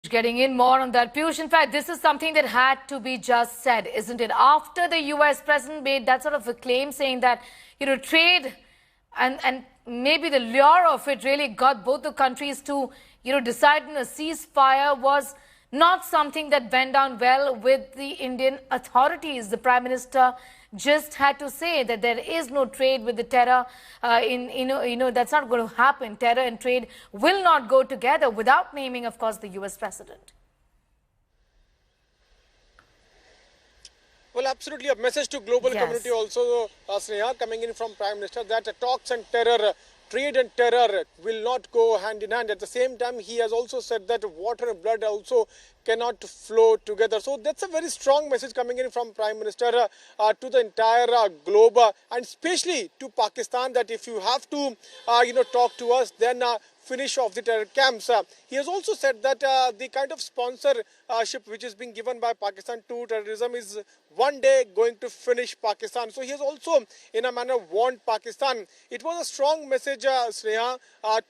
Getting in more on that, Piyush, in fact, this is something that had to be just said, isn't it? After the US president made that sort of a claim saying that, trade and maybe the lure of it really got both the countries to, decide on a ceasefire was not something that went down well with the Indian authorities. The Prime Minister just had to say that there is no trade with the terror. That's not going to happen. Terror and trade will not go together, without naming, of course, the US president. Well, absolutely. A message to global community also, Sneha, coming in from Prime Minister, that talks and terror, trade and terror will not go hand in hand. At the same time, he has also said that water and blood also cannot flow together. So that's a very strong message coming in from Prime Minister to the entire globe and especially to Pakistan, that if you have to, talk to us, then finish off the terror camps. He has also said that the kind of sponsorship which is being given by Pakistan to terrorism is one day going to finish Pakistan. So he has also, in a manner, warned Pakistan. It was a strong message, Sneha,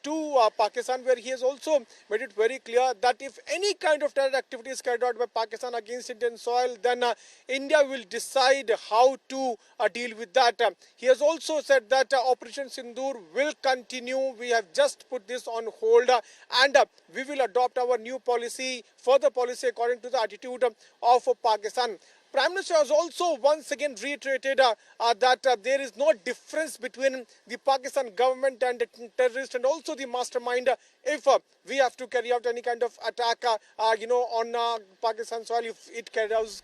to Pakistan, where he has also made it very clear that if any kind of terror activity is carried out by Pakistan against Indian soil, then India will decide how to deal with that. He has also said that Operation Sindoor will continue. We have just put this on hold and we will adopt our new policy, further policy according to the attitude of Pakistan. Prime Minister has also once again reiterated that there is no difference between the Pakistan government and the terrorist and also the mastermind. If we have to carry out any kind of attack, on Pakistan soil, if it